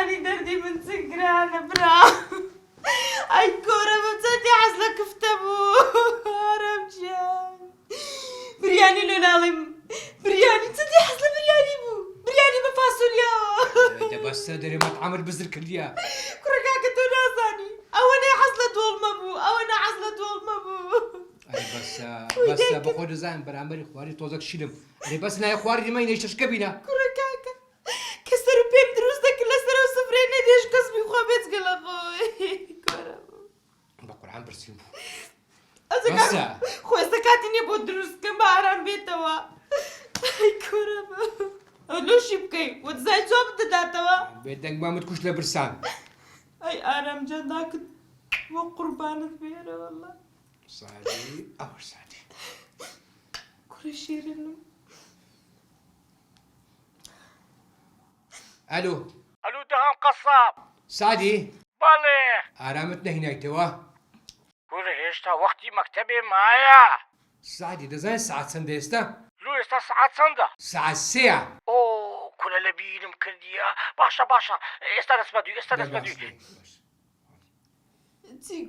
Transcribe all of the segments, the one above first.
براني دردي من سكرانة برا أي كورة بتصدي عزلة كفتبو رمجان برياني لونالي برياني تصدي عزلة برياني بو برياني بفاصوليا ده بس دري مطعم البزر كليا كركاكة تونازاني أو أنا عزلة دول مبو أو أنا عزلة دول مبو أي بس بخود زين برامبري خواري توزك شيلم أي بس لا خواري دي ما ينشش كبينا كركاكة كسر بيم دروس ده كل سنة وصفرين نديش كسبي خوابت قال أخوي كورة بقول برسيم بس خوي سكاتني بودروس كم بعرم بيتوا أي كورة لو شبكي وتزاي صوب تداتوا بدك ما متكوش لبرسان أي أرم جداك وقربانة بيرة والله صادي أو صادي كورة شيرين ألو الو دهان قصاب سادي بالي آرامتنا هنا توا قولي هشتا وقتي مكتبي معايا سادي دزين ساعة سندستا لو يستا ساعات سندا ساعة الساعة اوه كل لبين مكردية باشا استنى بدو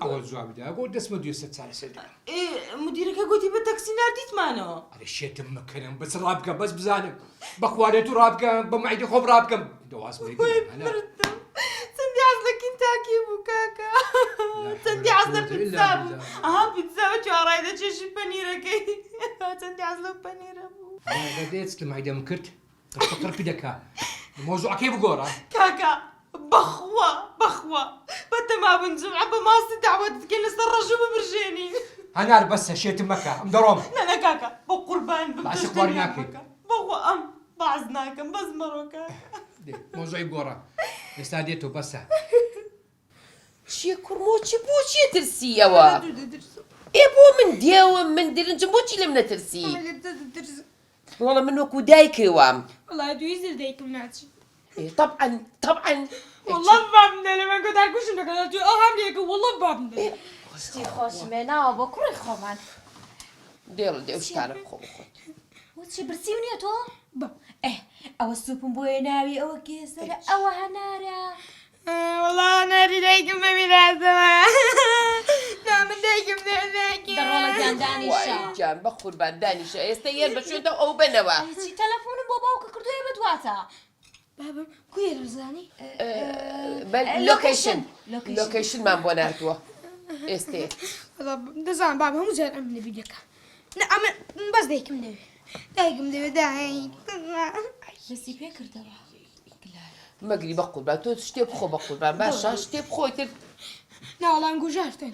أول جواب ده أقول دس مديو ست ساعة سنة إيه مديرك قلتي بالتاكسي ناديت معنا على الشيء تم مكانم بس رابقة بس بزانم بخواريتو رابقة بمعيدي خوب رابقة دواس مريقين أنا سندي عزلك كنتاكي بوكاكا سندي عزلك بتسابو بتسابو شو رايدة تشي بانيرك سندي عزلك بانيرة بو لا ديتس لما عيدا مكرت تفكر في دكا الموضوع كيف قورا كاكا بخوة بتا ما بنجمع بماستي دعوة تكين سر شو ببرجيني أنا أعرف بس شيء تمكا مدروم لا كاكا بقربان بعشق وارناكي. بخوة بعزناكم بزمرو كاكا موضوع قورا استاديتو بس شي كرموتشي بوشي ترسي يوا إبو من ديو من ديرنج بوشي لمنا ترسي والله منو كودايك وام والله دو يزل دايكم ناتشي طبعا والله بابنا لما كنت أقولش إنك أنا تقول أهم ليك والله بابنا شتي خوش منا وبكري خوان ديو وش تعرف خو وشي برسيوني تو أو السوبن بويناوي أو كيسر أو هنارا والله أنا ريدايكم بمناسبة نعم دايكم درونا جان دانيشا واي جان بخور بعد دانيشا يستير بشوتا أو بنوا شي تلفون بابا وكردو يبدواتا بابا كوي رزاني بل لوكيشن ما بوناتوا استي والله دزان بابا هم زين عملي بيدك نعم بس دايكم دايكم بس يبي كردوا مقري بقول بعد تو شتي بخو بقول بعد باشا شتي بخو تر لا والله نقول جارتين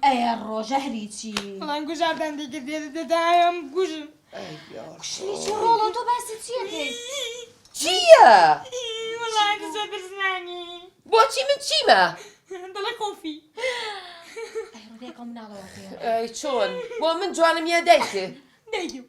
أي الروجة هريتشي والله نقول جارتين ديك ديال دايم قوجن شنو شرولو تو بس تشيكي جيا والله أنت صدر سناني بوتشي من تشيما ضل خوفي أي روديكم من على وقتها اي شون بو من جوانم يا دايكي دايكم